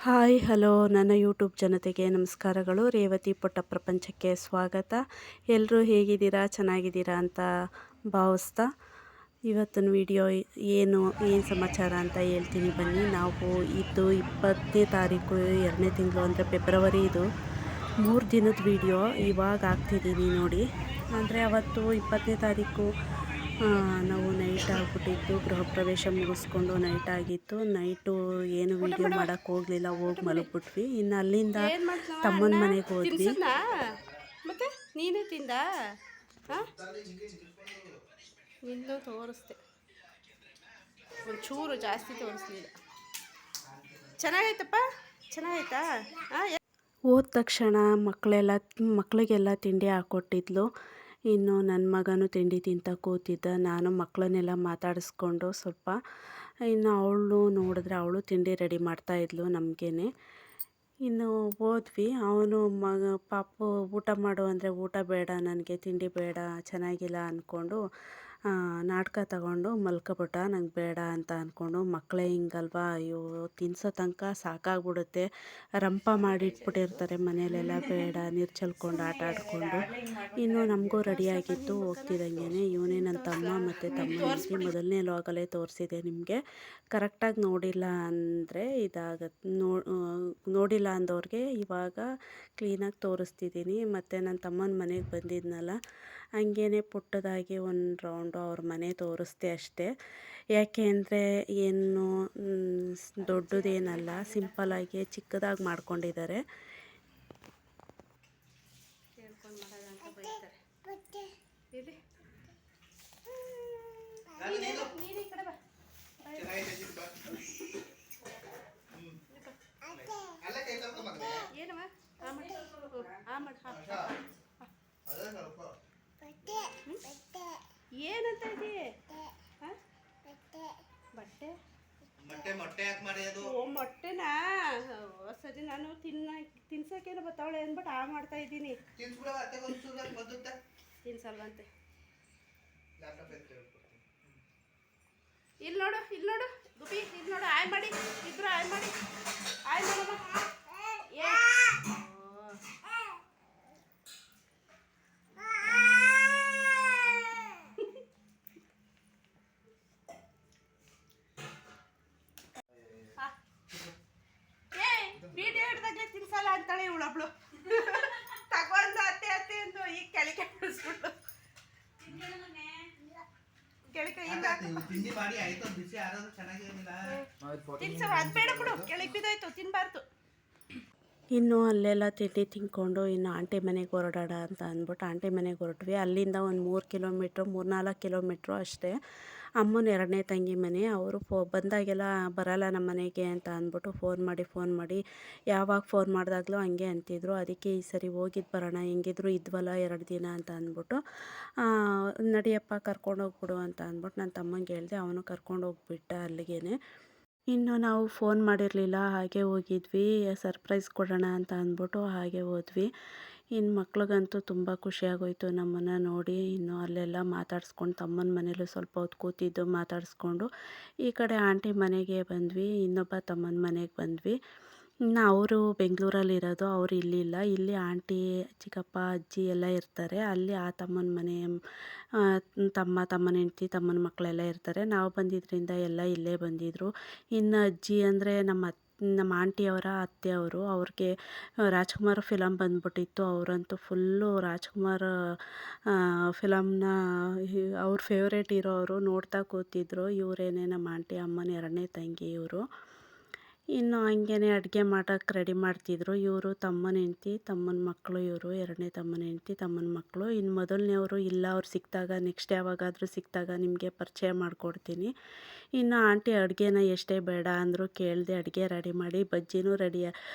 Hi hello ನನ್ನ YouTube ಜನತೆಗೆ ನಮಸ್ಕಾರಗಳು. ರೇವತಿ ಪುಟ್ಟ ಪ್ರಪಂಚಕ್ಕೆ ಸ್ವಾಗತ. ಎಲ್ಲರೂ ಹೇಗಿದ್ದೀರಾ, ಚೆನ್ನಾಗಿದ್ದೀರಾ ಅಂತ ಭಾವಿಸ್ತಾ ಇವತ್ತಿನ ವಿಡಿಯೋ ಏನು ಸಮಾಚಾರ ಅಂತ ಹೇಳ್ತೀನಿ ಬನ್ನಿ. ನಾವು ಇದು 20ನೇ ತಾರೀಕು 2ನೇ ತಿಂಗಳು ಅಂದರೆ ಫೆಬ್ರವರಿ, ಇದು 3 ದಿನದ ವಿಡಿಯೋ ಇವಾಗ ಹಾಕ್ತಿದ್ದೀನಿ ನೋಡಿ. ಅಂದರೆ ಅವತ್ತು 20ನೇ ತಾರೀಕು ನಾವು ನೈಟ್ ಆಗಿಬಿಟ್ಟಿತ್ತು, ಗೃಹ ಪ್ರವೇಶ ಮುಗಿಸ್ಕೊಂಡು ನೈಟ್ ಆಗಿತ್ತು. ನೈಟು ಏನು ವಿಡಿಯೋ ಮಾಡೋಕ್ಕೆ ಹೋಗಲಿಲ್ಲ, ಹೋಗಿ ಮಲಗಿಬಿಟ್ವಿ. ಇನ್ನು ಅಲ್ಲಿಂದ ತಮ್ಮನ ಮನೆಗೆ ಹೋದ್ವಿ. ಮತ್ತೆ ನೀನೇ ತಿಂದ ನಿಂದು ತೋರಿಸ್ದೆ, ಒಂಚೂರು ಜಾಸ್ತಿ ತೋರಿಸ್ಲಿಲ್ಲ. ಚೆನ್ನಾಗೈತಪ್ಪ, ಚೆನ್ನಾಗೈತಾ? ಹೋದ ತಕ್ಷಣ ಮಕ್ಕಳಿಗೆಲ್ಲ ತಿಂಡಿ ಹಾಕ್ಕೊಟ್ಟಿದ್ಲು. ಇನ್ನು ನನ್ನ ಮಗನೂ ತಿಂಡಿ ತಿಂತ ಕೂತಿದ್ದ. ನಾನು ಮಕ್ಕಳನ್ನೆಲ್ಲ ಮಾತಾಡಿಸ್ಕೊಂಡು ಸ್ವಲ್ಪ, ಇನ್ನು ಅವಳು ನೋಡಿದ್ರೆ ಅವಳು ತಿಂಡಿ ರೆಡಿ ಮಾಡ್ತಾಯಿದ್ಲು ನಮಗೇನೆ. ಇನ್ನು ಹೋದ್ವಿ. ಅವನು ಪಾಪು ಊಟ ಮಾಡು ಅಂದರೆ ಊಟ ಬೇಡ, ನನಗೆ ತಿಂಡಿ ಬೇಡ, ಚೆನ್ನಾಗಿಲ್ಲ ಅಂದ್ಕೊಂಡು ನಾಟಕ ತಗೊಂಡು ಮಲ್ಕೊಬಿಟ್ಟ. ನಂಗೆ ಬೇಡ ಅಂತ ಅಂದ್ಕೊಂಡು. ಮಕ್ಕಳೇ ಹಿಂಗಲ್ವಾ, ಅಯ್ಯೋ ತಿನ್ಸೋ ತನಕ ಸಾಕಾಗ್ಬಿಡುತ್ತೆ. ರಂಪ ಮಾಡಿಟ್ಬಿಟ್ಟಿರ್ತಾರೆ ಮನೆಯಲ್ಲೆಲ್ಲ, ಬೇಡ ನೀರು ಚೆಲ್ಕೊಂಡು ಆಟ ಆಡಿಕೊಂಡು. ಇನ್ನು ನಮಗೂ ರೆಡಿಯಾಗಿತ್ತು. ಹೋಗ್ತಿದ್ದಂಗೆ ಇವನೇ ನನ್ನ ತಮ್ಮ ಮತ್ತು ತಮ್ಮ ಹೆಂಡತಿ. ಮೊದಲನೇ ಲಾಗಲ್ಲೇ ತೋರಿಸಿದೆ ನಿಮಗೆ. ಕರೆಕ್ಟಾಗಿ ನೋಡಿಲ್ಲ ಅಂದರೆ ಇದಾಗತ್ತೆ, ನೋಡಿಲ್ಲ ಅಂದವ್ರಿಗೆ ಇವಾಗ ಕ್ಲೀನಾಗಿ ತೋರಿಸ್ತಿದ್ದೀನಿ. ಮತ್ತು ನನ್ನ ತಮ್ಮನ ಮನೆಗೆ ಬಂದಿದ್ನಲ್ಲ, ಹಂಗೇ ಪುಟ್ಟದಾಗಿ ಒಂದು ರೌಂಡು ಅವ್ರ ಮನೆ ತೋರಿಸ್ದೆ ಅಷ್ಟೇ. ಯಾಕೆ ಅಂದರೆ ಏನು ದೊಡ್ಡದೇನಲ್ಲ, ಸಿಂಪಲ್ಲಾಗಿ ಚಿಕ್ಕದಾಗಿ ಮಾಡ್ಕೊಂಡಿದ್ದಾರೆ. ಏನಂತ ಇದೆ? ಬಟ್ಟೆ ಮೊಟ್ಟೆ ಯಾಕೆ ಮಾಡಿರೋದು? ಓ ಮೊಟ್ಟೆನಾ? ಸರಿ, ನಾನು ತಿನ್ಸಕ್ಕೇನು ಬತ್ತಾವಳೆ ಅಂದ್ಬಿಟ್ಟು ಮಾಡ್ತಾ ಇದ್ದೀನಿ. ತಿನ್ಸಲ್ವಂತೆ. ಇಲ್ಲಿ ನೋಡು ಗುಬ್ಬಿ, ಇಲ್ಲಿ ನೋಡು. ಆಯ್ ಮಾಡಿ, ಇಬ್ರು ಆಯ್ ಮಾಡಿ, ಆಯ್ ಮಾಡಮ್ಮ. ವಿಡಿಯೋ ಹಿಡ್ದಾಗ್ಲೇ ತಿನ್ಸಲ್ಲ ಅಂತಾಳೆ ಇವಳೊಬ್ಳು. ತಗೊಂಡು ಅತ್ತೆ ಎಂದು ಈಗ ಕೆಳಗೆ ಬಿಡಿಸ್ಬಿಟ್ಟು ಕೆಳಗೆ ಬಿದ್ದೋಯ್ತು, ತಿನ್ಬಾರ್ದು. ಇನ್ನು ಅಲ್ಲೆಲ್ಲ ತಿಂಡಿ ತಿನ್ಕೊಂಡು ಇನ್ನು ಆಂಟಿ ಮನೆಗೆ ಹೊರಡೋಣ ಅಂತ ಅಂದ್ಬಿಟ್ಟು ಆಂಟಿ ಮನೆಗೆ ಹೊರಟ್ವಿ. ಅಲ್ಲಿಂದ ಒಂದು 3-4 ಕಿಲೋಮೀಟ್ರು ಅಷ್ಟೇ. ಅಮ್ಮನ 2ನೇ ತಂಗಿ ಮನೆ. ಅವರು ಬಂದಾಗೆಲ್ಲ ಬರಲ್ಲ ನಮ್ಮ ಮನೆಗೆ ಅಂತ ಅಂದ್ಬಿಟ್ಟು ಫೋನ್ ಮಾಡಿ ಯಾವಾಗ ಫೋನ್ ಮಾಡಿದಾಗಲೂ ಹಂಗೆ ಅಂತಿದ್ರು. ಅದಕ್ಕೆ ಈ ಸರಿ ಹೋಗಿದ್ದು ಬರೋಣ, ಹೆಂಗಿದ್ರು ಇದ್ವಲ್ಲ 2 ದಿನ ಅಂತ ಅಂದ್ಬಿಟ್ಟು, ನಡಿಯಪ್ಪ ಕರ್ಕೊಂಡೋಗ್ಬಿಡು ಅಂತ ಅಂದ್ಬಿಟ್ಟು ನನ್ನ ತಮ್ಮಂಗೆ ಹೇಳಿದೆ. ಅವನು ಕರ್ಕೊಂಡೋಗ್ಬಿಟ್ಟ ಅಲ್ಲಿಗೆ. ಇನ್ನು ನಾವು ಫೋನ್ ಮಾಡಿರಲಿಲ್ಲ, ಹಾಗೆ ಹೋಗಿದ್ವಿ. ಸರ್ಪ್ರೈಸ್ ಕೊಡೋಣ ಅಂತ ಅಂದ್ಬಿಟ್ಟು ಹಾಗೆ ಹೋದ್ವಿ. ಇನ್ನು ಮಕ್ಳಿಗಂತೂ ತುಂಬ ಖುಷಿಯಾಗೋಯ್ತು ನಮ್ಮನ್ನು ನೋಡಿ. ಇನ್ನು ಅಲ್ಲೆಲ್ಲ ಮಾತಾಡಿಸ್ಕೊಂಡು ತಮ್ಮನ ಮನೇಲೂ ಸ್ವಲ್ಪ ಹೊತ್ತು ಕೂತಿದ್ದು ಮಾತಾಡಿಸ್ಕೊಂಡು ಈ ಕಡೆ ಆಂಟಿ ಮನೆಗೆ ಬಂದ್ವಿ. ಇನ್ನೊಬ್ಬ ತಮ್ಮನ ಮನೆಗೆ ಬಂದ್ವಿ. ಇನ್ನು ಅವರು ಬೆಂಗಳೂರಲ್ಲಿರೋದು, ಅವರು ಇಲ್ಲಿಲ್ಲ. ಇಲ್ಲಿ ಆಂಟಿ, ಚಿಕ್ಕಪ್ಪ, ಅಜ್ಜಿ ಎಲ್ಲ ಇರ್ತಾರೆ. ಅಲ್ಲಿ ಆ ತಮ್ಮನ ಮನೆ, ತಮ್ಮನ ಹೆಂಡ್ತಿ, ತಮ್ಮನ ಮಕ್ಕಳೆಲ್ಲ ಇರ್ತಾರೆ. ನಾವು ಬಂದಿದ್ದರಿಂದ ಎಲ್ಲ ಇಲ್ಲೇ ಬಂದಿದ್ದರು. ಇನ್ನು ಅಜ್ಜಿ ಅಂದರೆ ನಮ್ಮ ಆಂಟಿಯವರ ಅತ್ತೆಯವರು. ಅವ್ರಿಗೆ ರಾಜ್ಕುಮಾರ್ ಫಿಲಮ್ ಬಂದ್ಬಿಟ್ಟಿತ್ತು. ಅವರಂತೂ ಫುಲ್ಲು ರಾಜ್ಕುಮಾರ್ ಫಿಲಮ್ನ ಅವ್ರ ಫೇವ್ರೇಟ್ ಇರೋರು, ನೋಡ್ತಾ ಕೂತಿದ್ರು. ಇವರೇನೆ ನಮ್ಮ ಆಂಟಿ, ಅಮ್ಮನ 2ನೇ ತಂಗಿ ಇವರು. ಇನ್ನು ಹಂಗೇ ಅಡುಗೆ ಮಾಡೋಕ್ಕೆ ರೆಡಿ ಮಾಡ್ತಿದ್ರು. ಇವರು ತಮ್ಮನ ಹೆಂಡ್ತಿ, ತಮ್ಮನ ಮಕ್ಕಳು. ಇವರು 2ನೇ ತಮ್ಮನ ಹೆಂಡ್ತಿ, ತಮ್ಮನ ಮಕ್ಕಳು. ಇನ್ನು ಮೊದಲನೇವರು ಇಲ್ಲ, ಅವ್ರು ಸಿಕ್ಕಿದಾಗ, ನೆಕ್ಸ್ಟ್ ಯಾವಾಗಾದರೂ ಸಿಕ್ಕಿದಾಗ ನಿಮಗೆ ಪರಿಚಯ ಮಾಡಿಕೊಡ್ತೀನಿ. ಇನ್ನು ಆಂಟಿ ಅಡುಗೆನ ಎಷ್ಟೇ ಬೇಡ ಅಂದರೂ ಕೇಳಿದೆ ಅಡುಗೆ ರೆಡಿ ಮಾಡಿ, ಬಜ್ಜಿನೂ ರೆಡಿ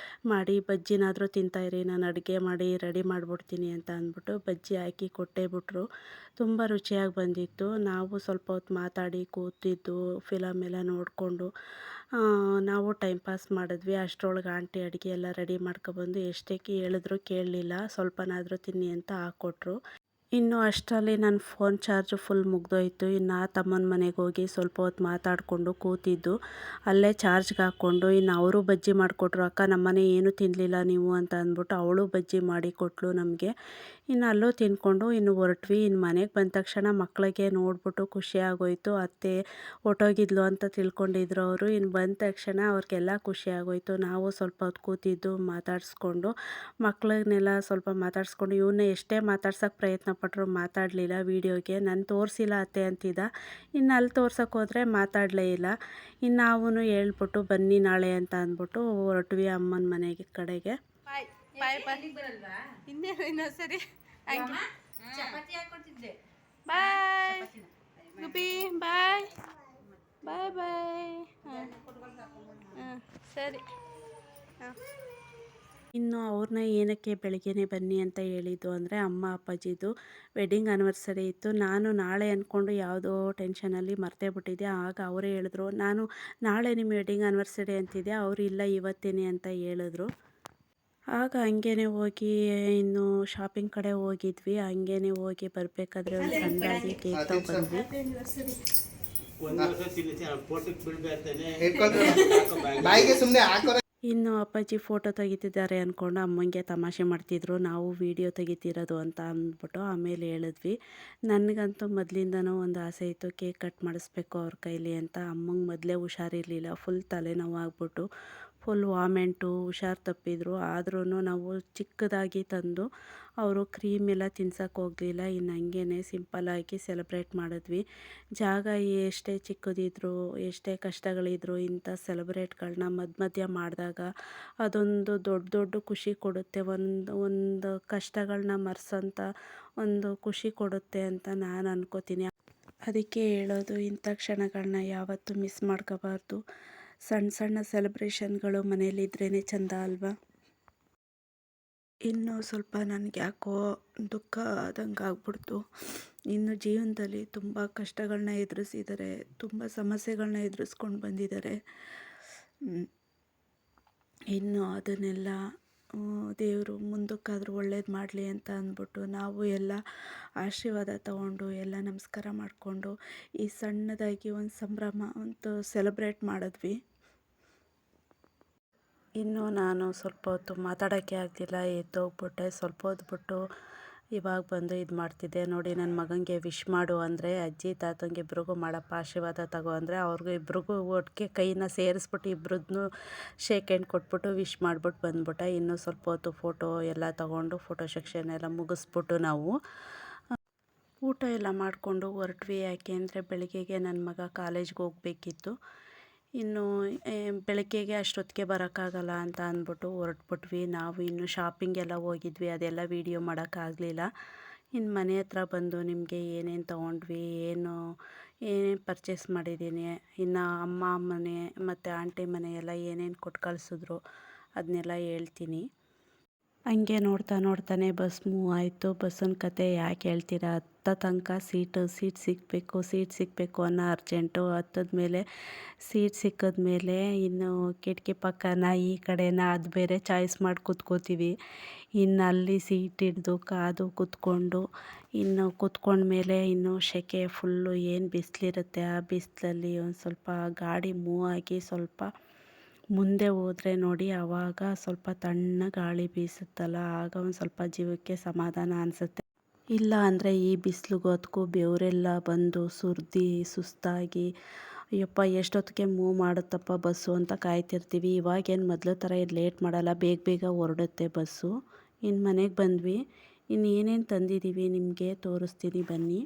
ಮಾಡಿ, ಬಜ್ಜಿನಾದರೂ ತಿಂತಾಯಿರಿ, ನಾನು ಅಡುಗೆ ಮಾಡಿ ರೆಡಿ ಮಾಡಿಬಿಡ್ತೀನಿ ಅಂತ ಅಂದ್ಬಿಟ್ಟು ಬಜ್ಜಿ ಹಾಕಿ ಕೊಟ್ಟೇ ಬಿಟ್ರು. ತುಂಬ ರುಚಿಯಾಗಿ ಬಂದಿತ್ತು. ನಾವು ಸ್ವಲ್ಪ ಹೊತ್ತು ಮಾತಾಡಿ ಕೂತಿದ್ದು, ಫಿಲಮ್ ಎಲ್ಲ ನೋಡಿಕೊಂಡು ನಾವು ಟೈಮ್ ಪಾಸ್ ಮಾಡಿದ್ವಿ. ಅಷ್ಟರೊಳಗೆ ಆಂಟಿ ಅಡುಗೆ ಎಲ್ಲ ರೆಡಿ ಮಾಡ್ಕೊಬಂದು ಎಷ್ಟೇ ಹೇಳಿದ್ರು ಕೇಳಲಿಲ್ಲ. ಸ್ವಲ್ಪನಾದರೂ ತಿನ್ನಿ ಅಂತ ಹಾಕ್ಕೊಟ್ರು. ಇನ್ನು ಅಷ್ಟರಲ್ಲಿ ನನ್ನ ಫೋನ್ ಚಾರ್ಜು ಫುಲ್ ಮುಗ್ದೋಯ್ತು. ಇನ್ನು ಆ ತಮ್ಮನ ಮನೆಗೆ ಹೋಗಿ ಸ್ವಲ್ಪ ಹೊತ್ತು ಮಾತಾಡಿಕೊಂಡು ಕೂತಿದ್ದು. ಅಲ್ಲೇ ಚಾರ್ಜ್ಗೆ ಹಾಕ್ಕೊಂಡು ಇನ್ನು ಅವರು ಬಜ್ಜಿ ಮಾಡಿಕೊಟ್ರು. ಅಕ್ಕ ನಮ್ಮನೆ ಏನೂ ತಿನ್ನಲಿಲ್ಲ ನೀವು ಅಂತ ಅಂದ್ಬಿಟ್ಟು ಅವಳು ಬಜ್ಜಿ ಮಾಡಿ ಕೊಟ್ಟಳು ನಮಗೆ. ಇನ್ನು ಅಲ್ಲೂ ತಿಂದ್ಕೊಂಡು ಇನ್ನು ಹೊರಟ್ವಿ. ಇನ್ನು ಮನೆಗೆ ಬಂದ ತಕ್ಷಣ ಮಕ್ಕಳಿಗೆ ನೋಡ್ಬಿಟ್ಟು ಖುಷಿ ಆಗೋಯ್ತು. ಅತ್ತೆ ಹೊರ್ಟೋಗಿದ್ಲು ಅಂತ ತಿಳ್ಕೊಂಡಿದ್ರು ಅವರು. ಇನ್ನು ಬಂದ ತಕ್ಷಣ ಅವ್ರಿಗೆಲ್ಲ ಖುಷಿ ಆಗೋಯ್ತು. ನಾವು ಸ್ವಲ್ಪ ಹೊತ್ತು ಕೂತಿದ್ದು ಮಾತಾಡಿಸ್ಕೊಂಡು ಮಕ್ಕಳನ್ನೆಲ್ಲ ಸ್ವಲ್ಪ ಮಾತಾಡಿಸ್ಕೊಂಡು ಇವನ್ನ ಎಷ್ಟೇ ಮಾತಾಡ್ಸೋಕ್ಕೆ ಪ್ರಯತ್ನ ಪಟ್ಟರು ಮಾತಾಡಲಿಲ್ಲ. ವೀಡಿಯೋಗೆ ನಾನು ತೋರಿಸಿಲ್ಲ ಅತ್ತೆ ಅಂತಿದ್ದ. ಇನ್ನು ಅಲ್ಲಿ ತೋರ್ಸೋಕ್ಕೆ ಹೋದರೆ ಮಾತಾಡಲೇ ಇಲ್ಲ. ಇನ್ನು ನಾವು ಹೇಳ್ಬಿಟ್ಟು ಬನ್ನಿ ನಾಳೆ ಅಂತ ಅಂದ್ಬಿಟ್ಟು ಹೊರಟ್ವಿ ಅಮ್ಮನ ಮನೆಗೆ ಕಡೆಗೆ. ಬಾಯ್ ಬಾಯ್ ಬಾಯ್ ಇನ್ನೇನು ಇನ್ನೊಂದ್ಸರಿ ಹಂಗೆ ಬಾಯ್ ಗುಬಿ ಬಾಯ್ ಬಾಯ್ ಬಾಯ್ ಹಾಂ ಸರಿ ಹಾಂ. ಇನ್ನು ಅವ್ರನ್ನ ಏನಕ್ಕೆ ಬೆಳಗ್ಗೆನೇ ಬನ್ನಿ ಅಂತ ಹೇಳಿದ್ದು ಅಂದರೆ ಅಮ್ಮ ಅಪ್ಪಾಜಿದು ವೆಡ್ಡಿಂಗ್ ಆ್ಯನಿವರ್ಸರಿ ಇತ್ತು. ನಾನು ನಾಳೆ ಅಂದ್ಕೊಂಡು ಯಾವುದೋ ಟೆನ್ಷನಲ್ಲಿ ಮರ್ತೇ ಬಿಟ್ಟಿದ್ದೆ. ಆಗ ಅವರೇ ಹೇಳಿದ್ರು, ನಾನು ನಾಳೆ ನಿಮ್ಮ ವೆಡ್ಡಿಂಗ್ ಆ್ಯನಿವರ್ಸರಿ ಅಂತಿದ್ದೆ. ಅವರು ಇಲ್ಲ ಇವತ್ತೇನೆ ಅಂತ ಹೇಳಿದ್ರು. ಆಗ ಹಂಗೇ ಹೋಗಿ ಇನ್ನು ಶಾಪಿಂಗ್ ಕಡೆ ಹೋಗಿದ್ವಿ. ಹಂಗೇ ಹೋಗಿ ಬರಬೇಕಾದ್ರೆ ಒಂದು ಸಣ್ಣದಾಗಿ ಕೇಕ್ ತಗೊಂಡ್ಬಂದ್ವಿ. ಇನ್ನು ಅಪ್ಪಾಜಿ ಫೋಟೋ ತೆಗಿತಿದ್ದಾರೆ ಅಂದ್ಕೊಂಡು ಅಮ್ಮಂಗೆ ತಮಾಷೆ ಮಾಡ್ತಿದ್ರು, ನಾವು ವೀಡಿಯೋ ತೆಗಿತಿರೋದು ಅಂತ ಅಂದ್ಬಿಟ್ಟು ಆಮೇಲೆ ಹೇಳಿದ್ವಿ. ನನಗಂತೂ ಮೊದಲಿಂದನೂ ಒಂದು ಆಸೆ ಇತ್ತು ಕೇಕ್ ಕಟ್ ಮಾಡಿಸ್ಬೇಕು ಅವ್ರ ಕೈಲಿ ಅಂತ. ಅಮ್ಮಂಗೆ ಮೊದಲೇ ಹುಷಾರಿರಲಿಲ್ಲ, ಫುಲ್ ತಲೆನೋವು ಆಗ್ಬಿಟ್ಟು ಫುಲ್ ವಾಮೆಂಟು ಹುಷಾರು ತಪ್ಪಿದ್ರು. ಆದ್ರೂ ನಾವು ಚಿಕ್ಕದಾಗಿ ತಂದು ಅವರು ಕ್ರೀಮ್ ಎಲ್ಲ ತಿನ್ಸೋಕ್ಕೆ ಹೋಗಲಿಲ್ಲ. ಇನ್ನು ಹಂಗೇ ಸಿಂಪಲ್ಲಾಗಿ ಸೆಲೆಬ್ರೇಟ್ ಮಾಡಿದ್ವಿ. ಜಾಗ ಎಷ್ಟೇ ಚಿಕ್ಕದಿದ್ರು ಎಷ್ಟೇ ಕಷ್ಟಗಳಿದ್ರು ಇಂಥ ಸೆಲೆಬ್ರೇಟ್ಗಳನ್ನ ಮಧ್ಯ ಮಾಡಿದಾಗ ಅದೊಂದು ದೊಡ್ಡ ದೊಡ್ಡ ಖುಷಿ ಕೊಡುತ್ತೆ. ಒಂದು ಕಷ್ಟಗಳನ್ನ ಮರೆಸೋಂಥ ಒಂದು ಖುಷಿ ಕೊಡುತ್ತೆ ಅಂತ ನಾನು ಅನ್ಕೋತೀನಿ. ಅದಕ್ಕೆ ಹೇಳೋದು, ಇಂಥ ಕ್ಷಣಗಳನ್ನ ಯಾವತ್ತೂ ಮಿಸ್ ಮಾಡ್ಕೋಬಾರ್ದು. ಸಣ್ಣ ಸಣ್ಣ ಸೆಲೆಬ್ರೇಷನ್ಗಳು ಮನೇಲಿದ್ರೇ ಚೆಂದ ಅಲ್ವಾ. ಇನ್ನು ಸ್ವಲ್ಪ ನನಗೆ ಯಾಕೋ ದುಃಖ ಆದಂಗೆ ಆಗ್ಬಿಡ್ತು. ಇನ್ನು ಜೀವನದಲ್ಲಿ ತುಂಬ ಕಷ್ಟಗಳನ್ನ ಎದುರಿಸಿದ್ದಾರೆ, ತುಂಬ ಸಮಸ್ಯೆಗಳನ್ನ ಎದುರಿಸ್ಕೊಂಡು ಬಂದಿದ್ದಾರೆ. ಇನ್ನು ಅದನ್ನೆಲ್ಲ ದೇವರು ಮುಂದಕ್ಕಾದರೂ ಒಳ್ಳೇದು ಮಾಡಲಿ ಅಂತ ಅಂದ್ಬಿಟ್ಟು ನಾವು ಎಲ್ಲ ಆಶೀರ್ವಾದ ತಗೊಂಡು ಎಲ್ಲ ನಮಸ್ಕಾರ ಮಾಡಿಕೊಂಡು ಈ ಸಣ್ಣದಾಗಿ ಒಂದು ಸಂಭ್ರಮ ಒಂದು ಸೆಲೆಬ್ರೇಟ್ ಮಾಡಿದ್ವಿ. ಇನ್ನು ನಾನು ಸ್ವಲ್ಪ ಹೊತ್ತು ಮಾತಾಡೋಕ್ಕೆ ಆಗ್ತಿಲ್ಲ, ಎದ್ದೋಗ್ಬಿಟ್ಟೆ. ಸ್ವಲ್ಪ ಹೊತ್ತು ಬಿಟ್ಟು ಇವಾಗ ಬಂದು ಇದು ಮಾಡ್ತಿದ್ದೆ. ನೋಡಿ ನನ್ನ ಮಗನಿಗೆ ವಿಶ್ ಮಾಡು ಅಂದರೆ ಅಜ್ಜಿ ತಾತಂಗೆ ಇಬ್ರಿಗೂ ಮಾಡಪ್ಪ ಆಶೀರ್ವಾದ ತಗೋ ಅಂದರೆ ಅವ್ರಿಗೂ ಇಬ್ರಿಗೂ ಒಟ್ಟಿಗೆ ಕೈನ ಸೇರಿಸ್ಬಿಟ್ಟು ಇಬ್ರದ್ದು ಶೇಕ್ ಹ್ಯಾಂಡ್ ಕೊಟ್ಬಿಟ್ಟು ವಿಶ್ ಮಾಡಿಬಿಟ್ಟು ಬಂದ್ಬಿಟ್ಟೆ. ಇನ್ನೂ ಸ್ವಲ್ಪ ಹೊತ್ತು ಫೋಟೋ ಎಲ್ಲ ತಗೊಂಡು ಫೋಟೋ ಸೆಕ್ಷನ್ ಎಲ್ಲ ಮುಗಿಸ್ಬಿಟ್ಟು ನಾವು ಊಟ ಎಲ್ಲ ಮಾಡಿಕೊಂಡು ಹೊರಟ್ವಿ. ಯಾಕೆ ಅಂದರೆ ಬೆಳಗ್ಗೆಗೆ ನನ್ನ ಮಗ ಕಾಲೇಜ್ಗೆ ಹೋಗಬೇಕಿತ್ತು. ಇನ್ನು ಬೆಳಗ್ಗೆಗೆ ಅಷ್ಟೊತ್ತಿಗೆ ಬರೋಕ್ಕಾಗಲ್ಲ ಅಂತ ಅಂದ್ಬಿಟ್ಟು ಹೊರಟ್ಬಿಟ್ವಿ. ನಾವು ಇನ್ನು ಶಾಪಿಂಗ್ ಎಲ್ಲ ಹೋಗಿದ್ವಿ, ಅದೆಲ್ಲ ವೀಡಿಯೋ ಮಾಡೋಕ್ಕಾಗಲಿಲ್ಲ. ಇನ್ನು ಮನೆ ಹತ್ರ ಬಂದು ನಿಮಗೆ ಏನೇನು ತೊಗೊಂಡ್ವಿ, ಏನೇನು ಪರ್ಚೇಸ್ ಮಾಡಿದ್ದೀನಿ, ಇನ್ನು ಅಮ್ಮ ಮನೆ ಮತ್ತು ಆಂಟಿ ಮನೆ ಎಲ್ಲ ಏನೇನು ಕೊಟ್ಟು ಕಳಿಸಿದ್ರು ಅದನ್ನೆಲ್ಲ ಹೇಳ್ತೀನಿ. ಹಂಗೆ ನೋಡ್ತಾನೆ ಬಸ್ ಮೂವ್ ಆಯಿತು. ಬಸ್ಸಿನ ಕತೆ ಯಾಕೆ ಹೇಳ್ತೀರಾ, ಹತ್ತೋ ತನಕ ಸೀಟ್ ಸಿಗಬೇಕು ಅನ್ನೋ ಅರ್ಜೆಂಟು. ಹತ್ತದ್ಮೇಲೆ ಸೀಟ್ ಸಿಕ್ಕಿದ್ಮೇಲೆ ಇನ್ನು ಕಿಟಕಿ ಪಕ್ಕನ ಈ ಕಡೆನ ಅದು ಬೇರೆ ಚಾಯ್ಸ್ ಮಾಡಿ ಕೂತ್ಕೋತೀವಿ. ಇನ್ನು ಅಲ್ಲಿ ಸೀಟ್ ಹಿಡ್ದು ಕಾದು ಕೂತ್ಕೊಂಡು ಇನ್ನು ಕೂತ್ಕೊಂಡ್ಮೇಲೆ ಇನ್ನು ಸೆಕೆ ಫುಲ್ಲು ಏನು ಬಿಸಿಲಿರುತ್ತೆ. ಆ ಬಿಸಿಲಲ್ಲಿ ಒಂದು ಸ್ವಲ್ಪ ಗಾಡಿ ಮೂವ್ ಆಗಿ ಸ್ವಲ್ಪ ಮುಂದೆ ಹೋದರೆ ನೋಡಿ ಆವಾಗ ಸ್ವಲ್ಪ ತಣ್ಣ ಗಾಳಿ ಬೀಸುತ್ತಲ್ಲ, ಆಗ ಒಂದು ಸ್ವಲ್ಪ ಜೀವಕ್ಕೆ ಸಮಾಧಾನ ಅನಿಸುತ್ತೆ. ಇಲ್ಲ ಅಂದರೆ ಈ ಬಿಸಿಲಿಗೂ ಅದಕ್ಕೂ ಬೆವರೆಲ್ಲ ಬಂದು ಸುಸ್ತಾಗಿ ಅಯ್ಯಪ್ಪ ಎಷ್ಟೊತ್ತಿಗೆ ಮೂವ್ ಮಾಡುತ್ತಪ್ಪ ಬಸ್ಸು ಅಂತ ಕಾಯ್ತಿರ್ತೀವಿ. ಇವಾಗೇನು ಮೊದಲು ಥರ ಏನು ಲೇಟ್ ಮಾಡಲ್ಲ, ಬೇಗ ಹೊರಡುತ್ತೆ ಬಸ್ಸು. ಇನ್ನು ಮನೆಗೆ ಬಂದ್ವಿ. ಇನ್ನು ಏನೇನು ತಂದಿದ್ದೀವಿ ನಿಮಗೆ ತೋರಿಸ್ತೀನಿ ಬನ್ನಿ.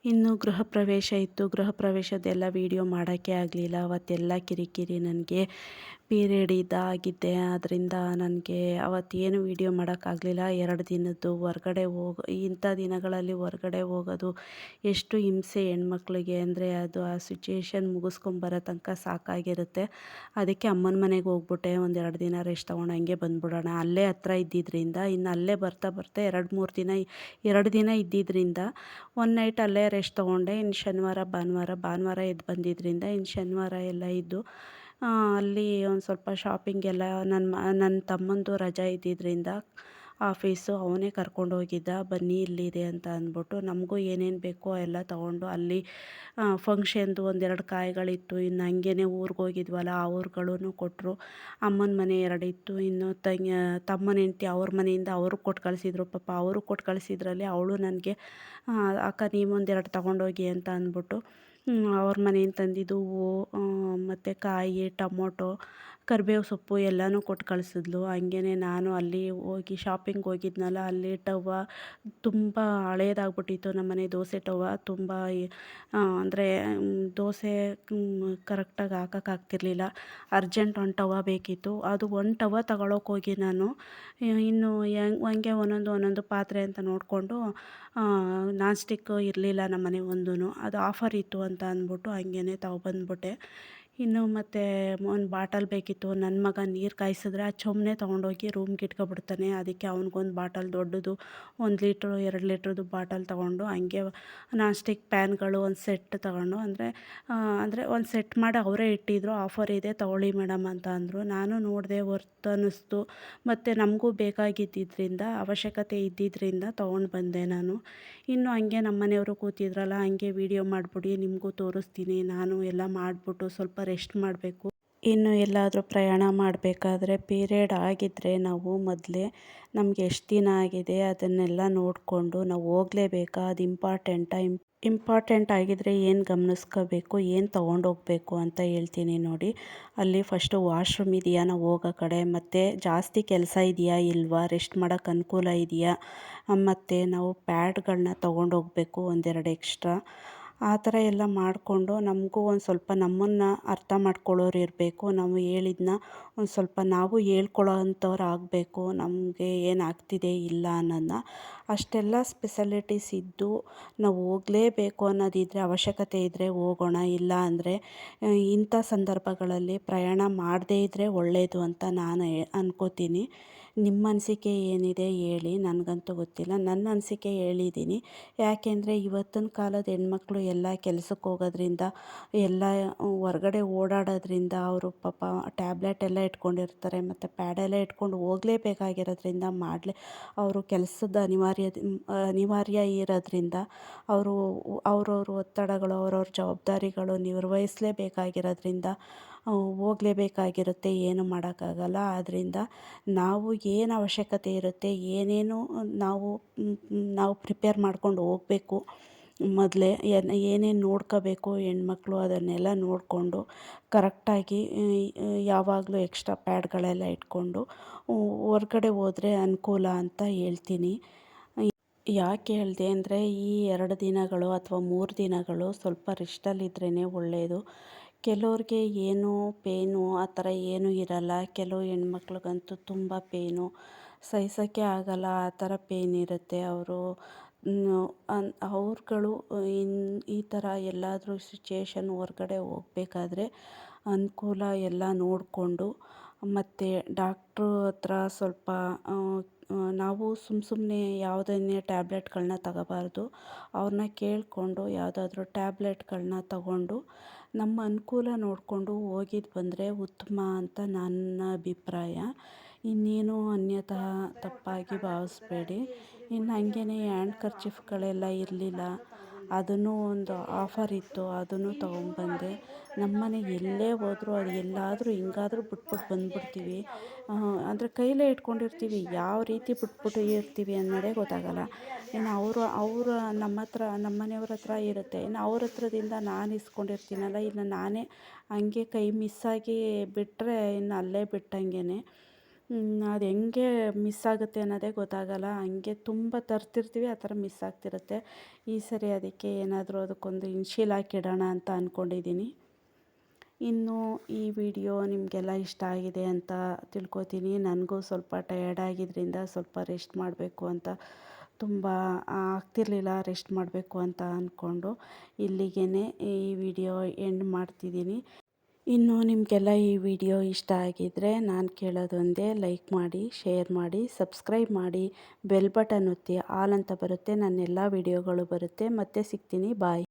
ಇನ್ನು ಗೃಹ ಪ್ರವೇಶ ಇತ್ತು. ಗೃಹ ಪ್ರವೇಶದ್ದೆಲ್ಲ ವೀಡಿಯೋ ಮಾಡೋಕ್ಕೆ ಆಗಲಿಲ್ಲ. ಅವತ್ತೆಲ್ಲ ಕಿರಿಕಿರಿ, ನನಗೆ ಪೀರಿಯಡ್ ಇದಾಗಿದ್ದೆ. ಅದರಿಂದ ನನಗೆ ಅವತ್ತೇನು ವೀಡಿಯೋ ಮಾಡೋಕ್ಕಾಗಲಿಲ್ಲ. 2 ದಿನದ್ದು ಹೊರ್ಗಡೆ ಇಂಥ ದಿನಗಳಲ್ಲಿ ಹೊರ್ಗಡೆ ಹೋಗೋದು ಎಷ್ಟು ಹಿಂಸೆ ಹೆಣ್ಮಕ್ಳಿಗೆ ಅಂದರೆ ಅದು ಆ ಸಿಚುಯೇಷನ್ ಮುಗಿಸ್ಕೊಂಬರೋ ತನಕ ಸಾಕಾಗಿರುತ್ತೆ. ಅದಕ್ಕೆ ಅಮ್ಮನ ಮನೆಗೆ ಹೋಗ್ಬಿಟ್ಟೆ. ಒಂದು 2 ದಿನ ರೆಸ್ಟ್ ತೊಗೊಂಡು ಹಂಗೆ ಬಂದ್ಬಿಡೋಣ. ಅಲ್ಲೇ ಹತ್ರ ಇದ್ದಿದ್ದರಿಂದ ಇನ್ನು ಅಲ್ಲೇ ಬರ್ತಾ 2 ದಿನ ಇದ್ದಿದ್ದರಿಂದ ಒಂದು ನೈಟ್ ಅಲ್ಲೇ ರೆಸ್ಟ್ ತೊಗೊಂಡೆ. ಇನ್ನು ಶನಿವಾರ ಭಾನುವಾರ ಎದ್ದು ಬಂದಿದ್ದರಿಂದ ಇನ್ನು ಶನಿವಾರ ಎಲ್ಲ ಇದ್ದು ಅಲ್ಲಿ ಒಂದು ಸ್ವಲ್ಪ ಶಾಪಿಂಗ್ ಎಲ್ಲ ನನ್ನ ತಮ್ಮಂದು ರಜಾ ಇದ್ದಿದ್ದರಿಂದ ಆಫೀಸು. ಅವನೇ ಕರ್ಕೊಂಡೋಗಿದ್ದ, ಬನ್ನಿ ಇಲ್ಲಿದೆ ಅಂತ ಅಂದ್ಬಿಟ್ಟು. ನಮಗೂ ಏನೇನು ಬೇಕೋ ಎಲ್ಲ ತೊಗೊಂಡು ಅಲ್ಲಿ ಫಂಕ್ಷನ್ದು ಒಂದೆರಡು ಕಾಯಿಗಳಿತ್ತು. ಇನ್ನು ಹಂಗೇ ಊರಿಗೆ ಹೋಗಿದ್ವಲ್ಲ ಆ ಊರುಗಳೂ ಕೊಟ್ಟರು. ಅಮ್ಮನ ಮನೆ ಎರಡಿತ್ತು, ಇನ್ನು ತಮ್ಮನ ಹೆಂಡ್ತಿ ಅವ್ರ ಮನೆಯಿಂದ ಅವರು ಕೊಟ್ಟು ಕಳಿಸಿದ್ರು. ಪಾಪ ಅವರು ಕೊಟ್ಟು ಕಳಿಸಿದ್ರಲ್ಲಿ ಅವಳು ನನಗೆ ಅಕ್ಕ ನೀವೊಂದೆರಡು ತೊಗೊಂಡೋಗಿ ಅಂತ ಅಂದ್ಬಿಟ್ಟು ಅವ್ರ ಮನೆಯಿಂದ ತಂದಿದ್ದು ಹೂವು ಮತ್ತು ಕಾಯಿ, ಟೊಮೊಟೊ, ಕರಿಬೇವು ಸೊಪ್ಪು ಎಲ್ಲನೂ ಕೊಟ್ಟು ಕಳಿಸಿದ್ಲು. ಹಂಗೇ ನಾನು ಅಲ್ಲಿ ಹೋಗಿ ಶಾಪಿಂಗ್ ಹೋಗಿದ್ನಲ್ಲ, ಅಲ್ಲಿ ಟವ್ವ ತುಂಬ ಹಳೇದಾಗ್ಬಿಟ್ಟಿತ್ತು. ನಮ್ಮನೆ ದೋಸೆ ಟವ್ವ ತುಂಬ ಅಂದರೆ ದೋಸೆ ಕರೆಕ್ಟಾಗಿ ಹಾಕೋಕ್ಕಾಗ್ತಿರ್ಲಿಲ್ಲ. ಅರ್ಜೆಂಟ್ ಒಂದು ಟವ್ವ ಬೇಕಿತ್ತು. ಅದು ಒಂದು ಟವ್ವ ತಗೊಳ್ಳೋಕೆ ಹೋಗಿ ನಾನು ಇನ್ನು ಹಂಗೆ ಒಂದೊಂದು ಪಾತ್ರೆ ಅಂತ ನೋಡಿಕೊಂಡು ನಾನ್ ಸ್ಟಿಕ್ ಇರಲಿಲ್ಲ ನಮ್ಮನೆ ಒಂದೂ. ಅದು ಆಫರ್ ಇತ್ತು ಅಂತ ಅಂದ್ಬಿಟ್ಟು ಹಂಗೇ ತಗೊಬಂದ್ಬಿಟ್ಟೆ. ಇನ್ನು ಮತ್ತು ಒಂದು ಬಾಟಲ್ ಬೇಕಿತ್ತು. ನನ್ನ ಮಗ ನೀರು ಕಾಯಿಸಿದ್ರೆ ಆ ಚೊಂಬನ್ನೇ ತೊಗೊಂಡೋಗಿ ರೂಮ್ಗೆ ಇಟ್ಕೊಬಿಡ್ತಾನೆ. ಅದಕ್ಕೆ ಅವ್ನಿಗೊಂದು ಬಾಟಲ್ ದೊಡ್ಡದು 1 ಲೀಟ್ರು 2 ಲೀಟ್ರದ್ದು ಬಾಟಲ್ ತೊಗೊಂಡು ಹಂಗೆ ನಾನ್ ಸ್ಟಿಕ್ ಪ್ಯಾನ್ಗಳು ಒಂದು ಸೆಟ್ ತೊಗೊಂಡು ಅಂದರೆ ಒಂದು ಸೆಟ್ ಮಾಡಿ ಅವರೇ ಇಟ್ಟಿದ್ರು. ಆಫರ್ ಇದೆ ತೊಗೊಳ್ಳಿ ಮೇಡಮ್ ಅಂತ ಅಂದರು. ನಾನು ನೋಡಿದೆ, ವರ್ತ್ ಅನ್ನಿಸ್ತು. ಮತ್ತು ನಮಗೂ ಬೇಕಾಗಿದ್ದರಿಂದ ಅವಶ್ಯಕತೆ ಇದ್ದಿದ್ದರಿಂದ ತೊಗೊಂಡು ಬಂದೆ ನಾನು. ಇನ್ನು ಹಂಗೆ ನಮ್ಮ ಮನೆಯವರು ಕೂತಿದ್ರಲ್ಲ, ಹಂಗೆ ವೀಡಿಯೋ ಮಾಡಿಬಿಡಿ ನಿಮಗೂ ತೋರಿಸ್ತೀನಿ. ನಾನು ಎಲ್ಲ ಮಾಡಿಬಿಟ್ಟು ಸ್ವಲ್ಪ ರೆಸ್ಟ್ ಮಾಡಬೇಕು. ಇನ್ನು ಎಲ್ಲಾದರೂ ಪ್ರಯಾಣ ಮಾಡಬೇಕಾದ್ರೆ ಪೀರಿಯಡ್ ಆಗಿದ್ದರೆ ನಾವು ಮೊದಲೇ ನಮಗೆ ಎಷ್ಟು ದಿನ ಆಗಿದೆ ಅದನ್ನೆಲ್ಲ ನೋಡಿಕೊಂಡು ನಾವು ಹೋಗಲೇಬೇಕಾ, ಅದು ಇಂಪಾರ್ಟೆಂಟ್ ಆಗಿದ್ದರೆ ಏನು ಗಮನಿಸ್ಕೋಬೇಕು, ಏನು ತೊಗೊಂಡೋಗ್ಬೇಕು ಅಂತ ಹೇಳ್ತೀನಿ ನೋಡಿ. ಅಲ್ಲಿ ಫಸ್ಟು ವಾಶ್ರೂಮ್ ಇದೆಯಾ ನಾವು ಹೋಗೋ ಕಡೆ, ಮತ್ತು ಜಾಸ್ತಿ ಕೆಲಸ ಇದೆಯಾ ಇಲ್ವಾ, ರೆಸ್ಟ್ ಮಾಡೋಕ್ಕೆ ಅನುಕೂಲ ಇದೆಯಾ, ಮತ್ತು ನಾವು ಪ್ಯಾಡ್ಗಳನ್ನ ತೊಗೊಂಡೋಗ್ಬೇಕು ಒಂದೆರಡು ಎಕ್ಸ್ಟ್ರಾ. ಆ ಥರ ಎಲ್ಲ ಮಾಡಿಕೊಂಡು ನಮಗೂ ಒಂದು ಸ್ವಲ್ಪ ನಮ್ಮನ್ನು ಅರ್ಥ ಮಾಡ್ಕೊಳ್ಳೋರು ಇರಬೇಕು. ನಾವು ಹೇಳಿದ್ನ ಒಂದು ಸ್ವಲ್ಪ ನಾವು ಹೇಳ್ಕೊಳ್ಳೋ ಅಂಥವ್ರು ಆಗಬೇಕು. ನಮಗೆ ಏನಾಗ್ತಿದೆ ಇಲ್ಲ ಅನ್ನೋದನ್ನ ಅಷ್ಟೆಲ್ಲ ಸ್ಪೆಷಾಲಿಟೀಸ್ ಇದ್ದು ನಾವು ಹೋಗಲೇಬೇಕು ಅನ್ನೋದಿದ್ದರೆ, ಅವಶ್ಯಕತೆ ಇದ್ದರೆ ಹೋಗೋಣ. ಇಲ್ಲ ಅಂದರೆ ಇಂಥ ಸಂದರ್ಭಗಳಲ್ಲಿ ಪ್ರಯಾಣ ಮಾಡದೇ ಇದ್ದರೆ ಒಳ್ಳೆಯದು ಅಂತ ನಾನು ಅನ್ಕೋತೀನಿ. ನಿಮ್ಮ ಅನಿಸಿಕೆ ಏನಿದೆ ಹೇಳಿ, ನನಗಂತೂ ಗೊತ್ತಿಲ್ಲ. ನನ್ನ ಅನಿಸಿಕೆ ಹೇಳಿದ್ದೀನಿ. ಯಾಕೆಂದರೆ ಇವತ್ತಿನ ಕಾಲದ ಹೆಣ್ಮಕ್ಳು ಎಲ್ಲ ಕೆಲ್ಸಕ್ಕೆ ಹೋಗೋದ್ರಿಂದ, ಎಲ್ಲ ಹೊರ್ಗಡೆ ಓಡಾಡೋದ್ರಿಂದ ಅವರು ಪಾಪ ಟ್ಯಾಬ್ಲೆಟ್ ಎಲ್ಲ ಇಟ್ಕೊಂಡಿರ್ತಾರೆ ಮತ್ತು ಪ್ಯಾಡೆಲ್ಲ ಇಟ್ಕೊಂಡು ಹೋಗಲೇಬೇಕಾಗಿರೋದ್ರಿಂದ ಅವರು ಕೆಲಸದ ಅನಿವಾರ್ಯ ಇರೋದ್ರಿಂದ ಅವರು ಅವ್ರವ್ರ ಒತ್ತಡಗಳು, ಅವ್ರವ್ರ ಜವಾಬ್ದಾರಿಗಳು ನಿರ್ವಹಿಸಲೇಬೇಕಾಗಿರೋದ್ರಿಂದ ಹೋಗಲೇಬೇಕಾಗಿರುತ್ತೆ. ಏನು ಮಾಡೋಕ್ಕಾಗಲ್ಲ. ಆದ್ದರಿಂದ ನಾವು ಏನು ಅವಶ್ಯಕತೆ ಇರುತ್ತೆ, ಏನೇನು ನಾವು ಪ್ರಿಪೇರ್ ಮಾಡ್ಕೊಂಡು ಹೋಗಬೇಕು. ಮೊದಲೇ ಏನೇನು ನೋಡ್ಕೋಬೇಕು ಹೆಣ್ಮಕ್ಳು ಅದನ್ನೆಲ್ಲ ನೋಡಿಕೊಂಡು ಕರೆಕ್ಟಾಗಿ ಯಾವಾಗಲೂ ಎಕ್ಸ್ಟ್ರಾ ಪ್ಯಾಡ್ಗಳೆಲ್ಲ ಇಟ್ಕೊಂಡು ಹೊರ್ಗಡೆ ಹೋದರೆ ಅನುಕೂಲ ಅಂತ ಹೇಳ್ತೀನಿ. ಯಾಕೆ ಹೇಳಿದೆ ಅಂದರೆ ಈ 2 ದಿನಗಳು ಅಥವಾ 3 ದಿನಗಳು ಸ್ವಲ್ಪ ರೆಸ್ಟಲ್ಲಿದ್ರೇ ಒಳ್ಳೆಯದು. ಕೆಲವ್ರಿಗೆ ಏನೂ ಪೇನು ಆ ಥರ ಏನೂ ಇರಲ್ಲ. ಕೆಲವು ಹೆಣ್ಮಕ್ಳಿಗಂತೂ ತುಂಬ ಪೇನು, ಸಹಿಸೋಕ್ಕೆ ಆಗಲ್ಲ, ಆ ಥರ ಪೇನ್ ಇರುತ್ತೆ. ಅವ್ರುಗಳು ಈ ಥರ ಎಲ್ಲಾದರೂ ಸಿಚುಯೇಷನ್ ಹೊರ್ಗಡೆ ಹೋಗಬೇಕಾದ್ರೆ ಅನುಕೂಲ ಎಲ್ಲ ನೋಡಿಕೊಂಡು, ಮತ್ತು ಡಾಕ್ಟ್ರು ಹತ್ರ ಸ್ವಲ್ಪ ನಾವು ಸುಮ್ಮನೆ ಯಾವುದನ್ನೇ ಟ್ಯಾಬ್ಲೆಟ್ಗಳನ್ನ ತಗೋಬಾರ್ದು. ಅವ್ರನ್ನ ಕೇಳಿಕೊಂಡು ಯಾವುದಾದ್ರೂ ಟ್ಯಾಬ್ಲೆಟ್ಗಳನ್ನ ತಗೊಂಡು ನಮ್ಮ ಅನುಕೂಲ ನೋಡಿಕೊಂಡು ಹೋಗಿದ್ದು ಬಂದರೆ ಉತ್ತಮ ಅಂತ ನನ್ನ ಅಭಿಪ್ರಾಯ. ಇನ್ನೇನು ಅನ್ಯಥಾ ತಪ್ಪಾಗಿ ಭಾವಿಸ್ಬೇಡಿ. ಇನ್ನು ಹಂಗೇ ಹ್ಯಾಂಡ್ ಕರ್ಚೀಫ್ಗಳೆಲ್ಲ ಇರಲಿಲ್ಲ, ಅದನ್ನು ಒಂದು ಆಫರ್ ಇತ್ತು, ಅದನ್ನು ತೊಗೊಂಡ್ಬಂದೆ. ನಮ್ಮನೆಗೆ ಎಲ್ಲೇ ಹೋದರೂ ಅದು ಎಲ್ಲಾದರೂ ಹಿಂಗಾದರೂ ಬಿಟ್ಬಿಟ್ಟು ಬಂದ್ಬಿಡ್ತೀವಿ. ಅಂದರೆ ಕೈಲೇ ಇಟ್ಕೊಂಡಿರ್ತೀವಿ, ಯಾವ ರೀತಿ ಬಿಟ್ಬಿಟ್ಟು ಇರ್ತೀವಿ ಅನ್ನೋದೇ ಗೊತ್ತಾಗಲ್ಲ. ಇನ್ನು ಅವರು ನಮ್ಮ ಮನೆಯವ್ರ ಹತ್ರ ಇರುತ್ತೆ, ಇನ್ನು ಅವ್ರ ಹತ್ರದಿಂದ ನಾನು ಇಸ್ಕೊಂಡಿರ್ತೀನಲ್ಲ, ಇನ್ನು ನಾನೇ ಹಂಗೆ ಕೈ ಮಿಸ್ಸಾಗಿ ಬಿಟ್ಟರೆ ಇನ್ನು ಅಲ್ಲೇ ಬಿಟ್ಟಂಗೆ. ಅದು ಹೆಂಗೆ ಮಿಸ್ ಆಗುತ್ತೆ ಅನ್ನೋದೇ ಗೊತ್ತಾಗಲ್ಲ. ಹಂಗೆ ತುಂಬ ತರ್ತಿರ್ತೀವಿ, ಆ ಥರ ಮಿಸ್ ಆಗ್ತಿರುತ್ತೆ. ಈ ಸರಿ ಅದಕ್ಕೆ ಏನಾದರೂ ಅದಕ್ಕೊಂದು ಇನ್ಶಿಲ್ ಹಾಕಿಡೋಣ ಅಂತ ಅಂದ್ಕೊಂಡಿದ್ದೀನಿ. ಇನ್ನು ಈ ವಿಡಿಯೋ ನಿಮಗೆಲ್ಲ ಇಷ್ಟ ಆಗಿದೆ ಅಂತ ತಿಳ್ಕೊತೀನಿ. ನನಗೂ ಸ್ವಲ್ಪ ಟಯರ್ಡ್ ಆಗಿದ್ದರಿಂದ ಸ್ವಲ್ಪ ರೆಸ್ಟ್ ಮಾಡಬೇಕು ಅಂತ ತುಂಬ ಆಗ್ತಿರ್ಲಿಲ್ಲ, ರೆಸ್ಟ್ ಮಾಡಬೇಕು ಅಂತ ಅಂದ್ಕೊಂಡು ಇಲ್ಲಿಗೇ ಈ ವಿಡಿಯೋ ಎಂಡ್ ಮಾಡ್ತಿದ್ದೀನಿ. ಇನ್ನು ನಿಮಗೆಲ್ಲ ಈ ವಿಡಿಯೋ ಇಷ್ಟ ಆಗಿದ್ದರೆ ನಾನು ಕೇಳೋದೊಂದೇ, ಲೈಕ್ ಮಾಡಿ, ಶೇರ್ ಮಾಡಿ, ಸಬ್ಸ್ಕ್ರೈಬ್ ಮಾಡಿ, ಬೆಲ್ ಬಟನ್ ಒತ್ತಿ ಆಲ್ ಅಂತ ಬರುತ್ತೆ. ನನ್ನ ಎಲ್ಲ ವಿಡಿಯೋಗಳು ಬರುತ್ತೆ. ಮತ್ತೆ ಸಿಗ್ತೀನಿ. ಬಾಯ್.